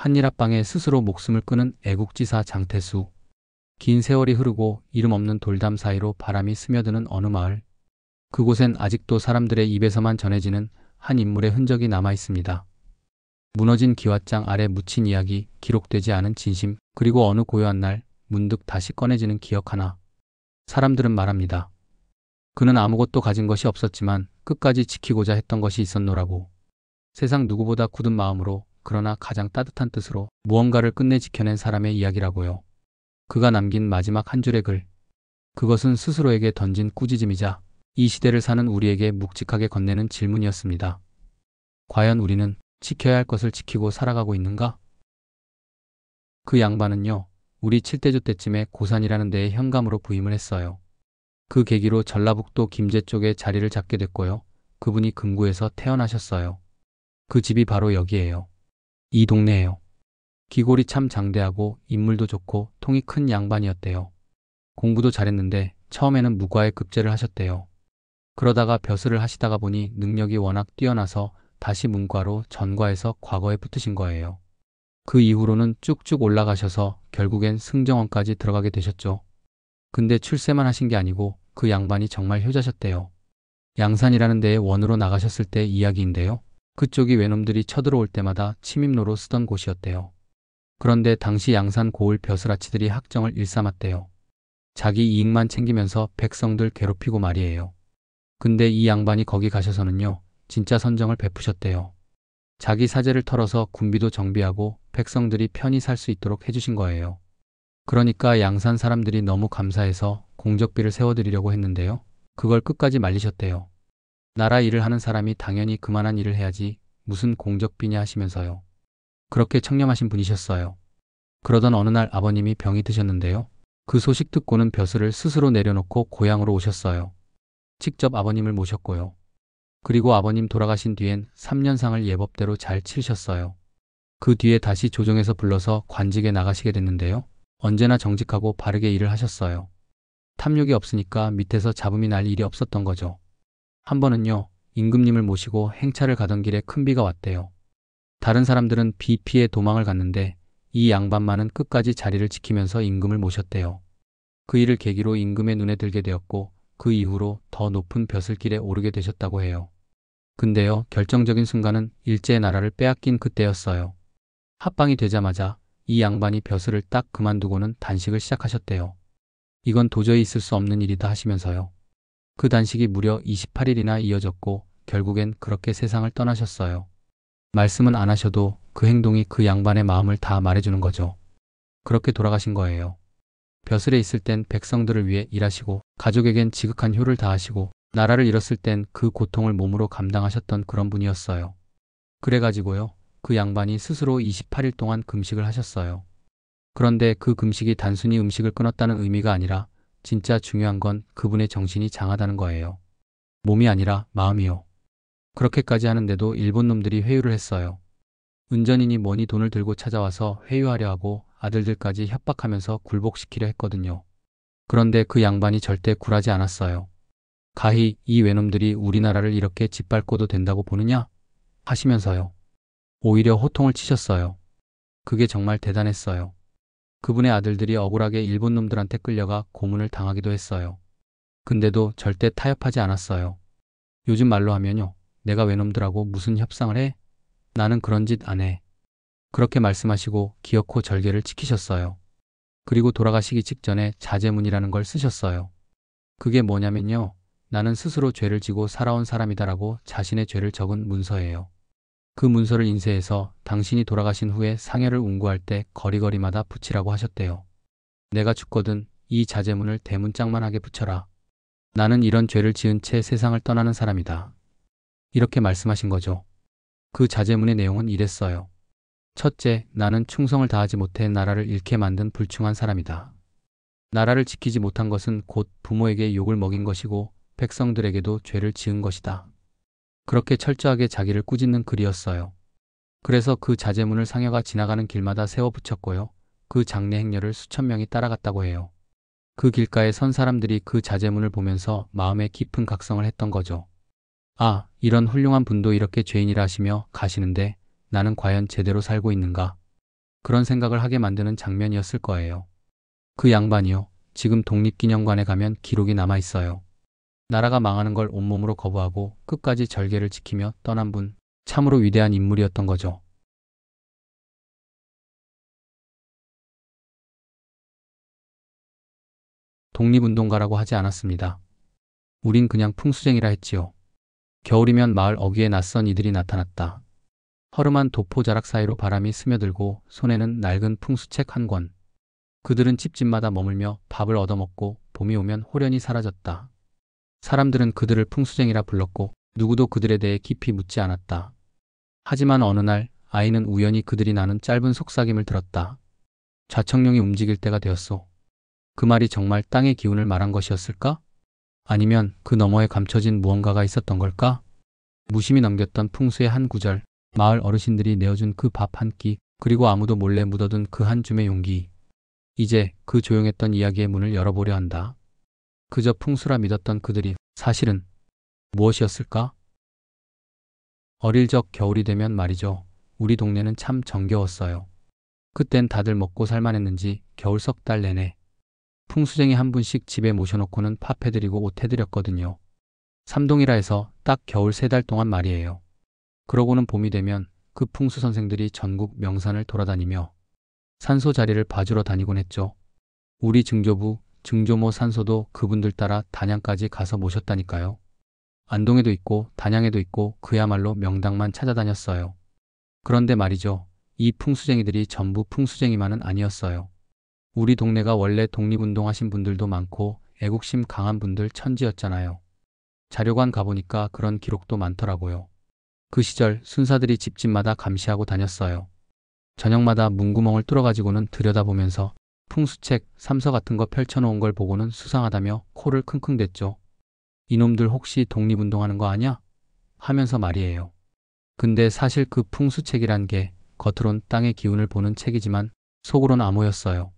한일합방에 스스로 목숨을 끊은 애국지사 장태수. 긴 세월이 흐르고 이름 없는 돌담 사이로 바람이 스며드는 어느 마을. 그곳엔 아직도 사람들의 입에서만 전해지는 한 인물의 흔적이 남아 있습니다. 무너진 기왓장 아래 묻힌 이야기, 기록되지 않은 진심, 그리고 어느 고요한 날 문득 다시 꺼내지는 기억 하나. 사람들은 말합니다. 그는 아무것도 가진 것이 없었지만 끝까지 지키고자 했던 것이 있었노라고. 세상 누구보다 굳은 마음으로, 그러나 가장 따뜻한 뜻으로 무언가를 끝내 지켜낸 사람의 이야기라고요. 그가 남긴 마지막 한 줄의 글. 그것은 스스로에게 던진 꾸짖음이자 이 시대를 사는 우리에게 묵직하게 건네는 질문이었습니다. 과연 우리는 지켜야 할 것을 지키고 살아가고 있는가? 그 양반은요, 우리 7대조 때쯤에 고산이라는 데에 현감으로 부임을 했어요. 그 계기로 전라북도 김제 쪽에 자리를 잡게 됐고요. 그분이 금구에서 태어나셨어요. 그 집이 바로 여기예요. 이 동네예요. 기골이 참 장대하고 인물도 좋고 통이 큰 양반이었대요. 공부도 잘했는데 처음에는 무과에 급제를 하셨대요. 그러다가 벼슬을 하시다가 보니 능력이 워낙 뛰어나서 다시 문과로 전과해서 과거에 붙으신 거예요. 그 이후로는 쭉쭉 올라가셔서 결국엔 승정원까지 들어가게 되셨죠. 근데 출세만 하신 게 아니고 그 양반이 정말 효자셨대요. 양산이라는 데에 원으로 나가셨을 때 이야기인데요. 그쪽이 외놈들이 쳐들어올 때마다 침입로로 쓰던 곳이었대요. 그런데 당시 양산 고을 벼슬아치들이 학정을 일삼았대요. 자기 이익만 챙기면서 백성들 괴롭히고 말이에요. 근데 이 양반이 거기 가셔서는요, 진짜 선정을 베푸셨대요. 자기 사재를 털어서 군비도 정비하고 백성들이 편히 살 수 있도록 해주신 거예요. 그러니까 양산 사람들이 너무 감사해서 공적비를 세워드리려고 했는데요. 그걸 끝까지 말리셨대요. 나라 일을 하는 사람이 당연히 그만한 일을 해야지 무슨 공적비냐 하시면서요. 그렇게 청렴하신 분이셨어요. 그러던 어느 날 아버님이 병이 드셨는데요. 그 소식 듣고는 벼슬을 스스로 내려놓고 고향으로 오셨어요. 직접 아버님을 모셨고요. 그리고 아버님 돌아가신 뒤엔 3년상을 예법대로 잘 치르셨어요. 그 뒤에 다시 조정에서 불러서 관직에 나가시게 됐는데요. 언제나 정직하고 바르게 일을 하셨어요. 탐욕이 없으니까 밑에서 잡음이 날 일이 없었던 거죠. 한 번은요, 임금님을 모시고 행차를 가던 길에 큰 비가 왔대요. 다른 사람들은 비 피해 도망을 갔는데 이 양반만은 끝까지 자리를 지키면서 임금을 모셨대요. 그 일을 계기로 임금의 눈에 들게 되었고 그 이후로 더 높은 벼슬길에 오르게 되셨다고 해요. 근데요, 결정적인 순간은 일제의 나라를 빼앗긴 그때였어요. 합방이 되자마자 이 양반이 벼슬을 딱 그만두고는 단식을 시작하셨대요. 이건 도저히 있을 수 없는 일이다 하시면서요. 그 단식이 무려 28일이나 이어졌고 결국엔 그렇게 세상을 떠나셨어요. 말씀은 안 하셔도 그 행동이 그 양반의 마음을 다 말해주는 거죠. 그렇게 돌아가신 거예요. 벼슬에 있을 땐 백성들을 위해 일하시고 가족에겐 지극한 효를 다하시고 나라를 잃었을 땐 그 고통을 몸으로 감당하셨던 그런 분이었어요. 그래가지고요, 그 양반이 스스로 28일 동안 금식을 하셨어요. 그런데 그 금식이 단순히 음식을 끊었다는 의미가 아니라 진짜 중요한 건 그분의 정신이 장하다는 거예요. 몸이 아니라 마음이요. 그렇게까지 하는데도 일본 놈들이 회유를 했어요. 은전이니 뭐니 돈을 들고 찾아와서 회유하려 하고 아들들까지 협박하면서 굴복시키려 했거든요. 그런데 그 양반이 절대 굴하지 않았어요. 가히 이 외놈들이 우리나라를 이렇게 짓밟고도 된다고 보느냐? 하시면서요. 오히려 호통을 치셨어요. 그게 정말 대단했어요. 그분의 아들들이 억울하게 일본 놈들한테 끌려가 고문을 당하기도 했어요. 근데도 절대 타협하지 않았어요. 요즘 말로 하면요. 내가 외놈들하고 무슨 협상을 해? 나는 그런 짓 안 해. 그렇게 말씀하시고 기어코 절개를 지키셨어요. 그리고 돌아가시기 직전에 자제문이라는 걸 쓰셨어요. 그게 뭐냐면요. 나는 스스로 죄를 지고 살아온 사람이다라고 자신의 죄를 적은 문서예요. 그 문서를 인쇄해서 당신이 돌아가신 후에 상여를 운구할 때 거리거리마다 붙이라고 하셨대요. 내가 죽거든 이 자제문을 대문짝만하게 붙여라. 나는 이런 죄를 지은 채 세상을 떠나는 사람이다. 이렇게 말씀하신 거죠. 그 자제문의 내용은 이랬어요. 첫째, 나는 충성을 다하지 못해 나라를 잃게 만든 불충한 사람이다. 나라를 지키지 못한 것은 곧 부모에게 욕을 먹인 것이고 백성들에게도 죄를 지은 것이다. 그렇게 철저하게 자기를 꾸짖는 글이었어요. 그래서 그 자제문을 상여가 지나가는 길마다 세워 붙였고요. 그 장례 행렬을 수천 명이 따라갔다고 해요. 그 길가에 선 사람들이 그 자제문을 보면서 마음에 깊은 각성을 했던 거죠. 아, 이런 훌륭한 분도 이렇게 죄인이라 하시며 가시는데 나는 과연 제대로 살고 있는가? 그런 생각을 하게 만드는 장면이었을 거예요. 그 양반이요. 지금 독립기념관에 가면 기록이 남아 있어요. 나라가 망하는 걸 온몸으로 거부하고 끝까지 절개를 지키며 떠난 분, 참으로 위대한 인물이었던 거죠. 독립운동가라고 하지 않았습니다. 우린 그냥 풍수쟁이라 했지요. 겨울이면 마을 어귀에 낯선 이들이 나타났다. 허름한 도포 자락 사이로 바람이 스며들고 손에는 낡은 풍수책 한 권. 그들은 집집마다 머물며 밥을 얻어먹고 봄이 오면 홀연히 사라졌다. 사람들은 그들을 풍수쟁이라 불렀고 누구도 그들에 대해 깊이 묻지 않았다. 하지만 어느 날 아이는 우연히 그들이 나는 짧은 속삭임을 들었다. 좌청룡이 움직일 때가 되었소. 그 말이 정말 땅의 기운을 말한 것이었을까? 아니면 그 너머에 감춰진 무언가가 있었던 걸까? 무심히 넘겼던 풍수의 한 구절, 마을 어르신들이 내어준 그 밥 한 끼, 그리고 아무도 몰래 묻어둔 그 한 줌의 용기. 이제 그 조용했던 이야기의 문을 열어보려 한다. 그저 풍수라 믿었던 그들이 사실은 무엇이었을까? 어릴 적 겨울이 되면 말이죠. 우리 동네는 참 정겨웠어요. 그땐 다들 먹고 살만했는지 겨울 석 달 내내 풍수쟁이 한 분씩 집에 모셔놓고는 밥 해드리고 옷 해드렸거든요. 삼동이라 해서 딱 겨울 3달 동안 말이에요. 그러고는 봄이 되면 그 풍수 선생들이 전국 명산을 돌아다니며 산소 자리를 봐주러 다니곤 했죠. 우리 증조부, 증조모 산소도 그분들 따라 단양까지 가서 모셨다니까요. 안동에도 있고 단양에도 있고 그야말로 명당만 찾아다녔어요. 그런데 말이죠. 이 풍수쟁이들이 전부 풍수쟁이만은 아니었어요. 우리 동네가 원래 독립운동하신 분들도 많고 애국심 강한 분들 천지였잖아요. 자료관 가보니까 그런 기록도 많더라고요. 그 시절 순사들이 집집마다 감시하고 다녔어요. 저녁마다 문구멍을 뚫어가지고는 들여다보면서 풍수책, 삼서 같은 거 펼쳐놓은 걸 보고는 수상하다며 코를 킁킁댔죠. 이놈들 혹시 독립운동하는 거 아냐? 하면서 말이에요. 근데 사실 그 풍수책이란 게 겉으론 땅의 기운을 보는 책이지만 속으론 암호였어요.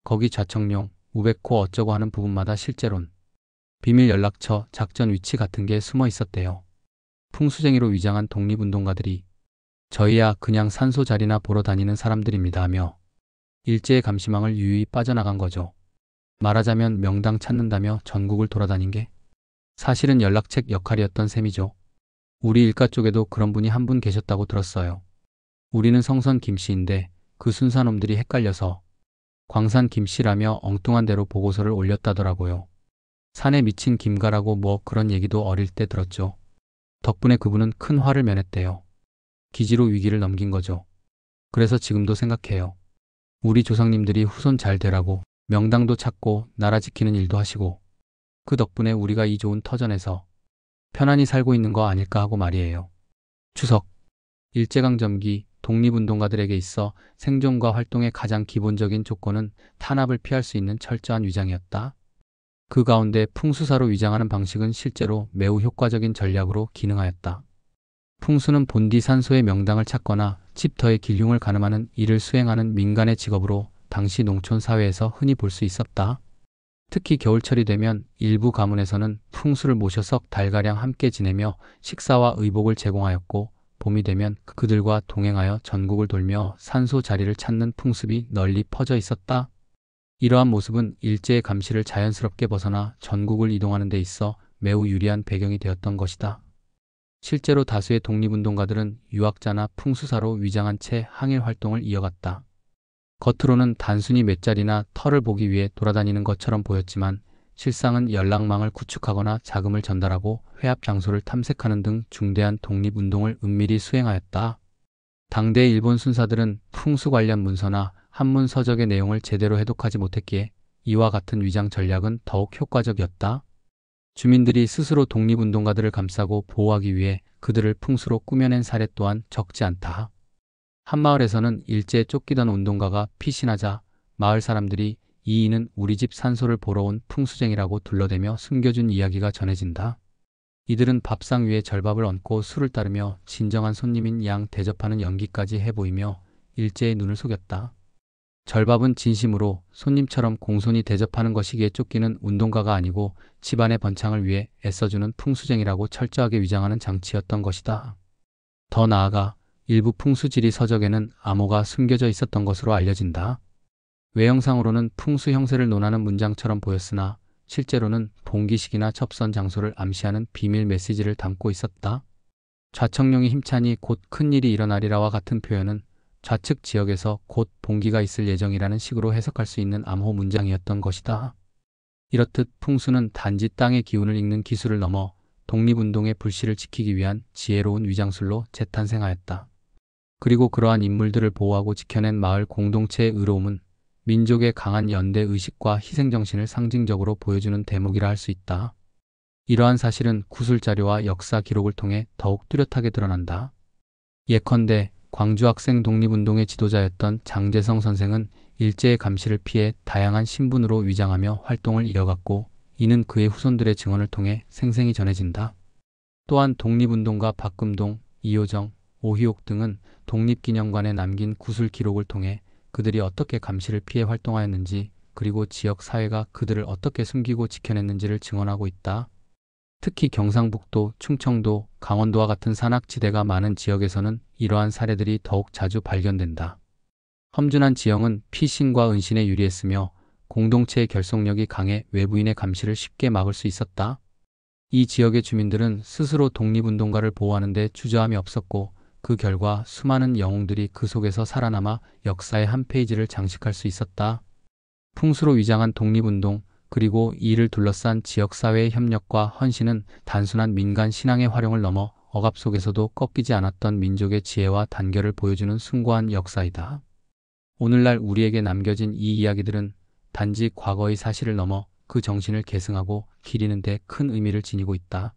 거기 좌청룡, 우백호 어쩌고 하는 부분마다 실제론, 비밀 연락처, 작전 위치 같은 게 숨어 있었대요. 풍수쟁이로 위장한 독립운동가들이 저희야 그냥 산소 자리나 보러 다니는 사람들입니다 하며 일제의 감시망을 유유히 빠져나간 거죠. 말하자면 명당 찾는다며 전국을 돌아다닌 게 사실은 연락책 역할이었던 셈이죠. 우리 일가 쪽에도 그런 분이 한 분 계셨다고 들었어요. 우리는 성선 김씨인데 그 순사놈들이 헷갈려서 광산 김씨라며 엉뚱한 대로 보고서를 올렸다더라고요. 산에 미친 김가라고 뭐 그런 얘기도 어릴 때 들었죠. 덕분에 그분은 큰 화를 면했대요. 기지로 위기를 넘긴 거죠. 그래서 지금도 생각해요. 우리 조상님들이 후손 잘 되라고 명당도 찾고 나라 지키는 일도 하시고 그 덕분에 우리가 이 좋은 터전에서 편안히 살고 있는 거 아닐까 하고 말이에요. 추석, 일제강점기 독립운동가들에게 있어 생존과 활동의 가장 기본적인 조건은 탄압을 피할 수 있는 철저한 위장이었다. 그 가운데 풍수사로 위장하는 방식은 실제로 매우 효과적인 전략으로 기능하였다. 풍수는 본디 산소의 명당을 찾거나 집터의 길흉을 가늠하는 일을 수행하는 민간의 직업으로 당시 농촌 사회에서 흔히 볼 수 있었다. 특히 겨울철이 되면 일부 가문에서는 풍수를 모셔 석 달가량 함께 지내며 식사와 의복을 제공하였고 봄이 되면 그들과 동행하여 전국을 돌며 산소 자리를 찾는 풍습이 널리 퍼져 있었다. 이러한 모습은 일제의 감시를 자연스럽게 벗어나 전국을 이동하는 데 있어 매우 유리한 배경이 되었던 것이다. 실제로 다수의 독립운동가들은 유학자나 풍수사로 위장한 채 항일 활동을 이어갔다. 겉으로는 단순히 맷자리나 털을 보기 위해 돌아다니는 것처럼 보였지만 실상은 연락망을 구축하거나 자금을 전달하고 회합 장소를 탐색하는 등 중대한 독립운동을 은밀히 수행하였다. 당대 일본 순사들은 풍수 관련 문서나 한문 서적의 내용을 제대로 해독하지 못했기에 이와 같은 위장 전략은 더욱 효과적이었다. 주민들이 스스로 독립운동가들을 감싸고 보호하기 위해 그들을 풍수로 꾸며낸 사례 또한 적지 않다. 한마을에서는 일제에 쫓기던 운동가가 피신하자 마을 사람들이 이 이는 우리 집 산소를 보러 온 풍수쟁이라고 둘러대며 숨겨준 이야기가 전해진다. 이들은 밥상 위에 절밥을 얹고 술을 따르며 진정한 손님인 양 대접하는 연기까지 해보이며 일제의 눈을 속였다. 절밥은 진심으로 손님처럼 공손히 대접하는 것이기에 쫓기는 운동가가 아니고 집안의 번창을 위해 애써주는 풍수쟁이라고 철저하게 위장하는 장치였던 것이다. 더 나아가 일부 풍수지리 서적에는 암호가 숨겨져 있었던 것으로 알려진다. 외형상으로는 풍수 형세를 논하는 문장처럼 보였으나 실제로는 봉기식이나 첩선 장소를 암시하는 비밀 메시지를 담고 있었다. 좌청룡이 힘차니 곧 큰일이 일어나리라와 같은 표현은 좌측 지역에서 곧 봉기가 있을 예정이라는 식으로 해석할 수 있는 암호 문장이었던 것이다. 이렇듯 풍수는 단지 땅의 기운을 읽는 기술을 넘어 독립운동의 불씨를 지키기 위한 지혜로운 위장술로 재탄생하였다. 그리고 그러한 인물들을 보호하고 지켜낸 마을 공동체의 의로움은 민족의 강한 연대 의식과 희생정신을 상징적으로 보여주는 대목이라 할 수 있다. 이러한 사실은 구술자료와 역사 기록을 통해 더욱 뚜렷하게 드러난다. 예컨대 광주 학생 독립운동의 지도자였던 장제성 선생은 일제의 감시를 피해 다양한 신분으로 위장하며 활동을 이어갔고 이는 그의 후손들의 증언을 통해 생생히 전해진다. 또한 독립운동가 박금동, 이효정, 오희옥 등은 독립기념관에 남긴 구술 기록을 통해 그들이 어떻게 감시를 피해 활동하였는지 그리고 지역 사회가 그들을 어떻게 숨기고 지켜냈는지를 증언하고 있다. 특히 경상북도, 충청도, 강원도와 같은 산악지대가 많은 지역에서는 이러한 사례들이 더욱 자주 발견된다. 험준한 지형은 피신과 은신에 유리했으며 공동체의 결속력이 강해 외부인의 감시를 쉽게 막을 수 있었다. 이 지역의 주민들은 스스로 독립운동가를 보호하는 데 주저함이 없었고 그 결과 수많은 영웅들이 그 속에서 살아남아 역사의 한 페이지를 장식할 수 있었다. 풍수로 위장한 독립운동 그리고 이를 둘러싼 지역사회의 협력과 헌신은 단순한 민간 신앙의 활용을 넘어 억압 속에서도 꺾이지 않았던 민족의 지혜와 단결을 보여주는 숭고한 역사이다. 오늘날 우리에게 남겨진 이 이야기들은 단지 과거의 사실을 넘어 그 정신을 계승하고 기리는 데 큰 의미를 지니고 있다.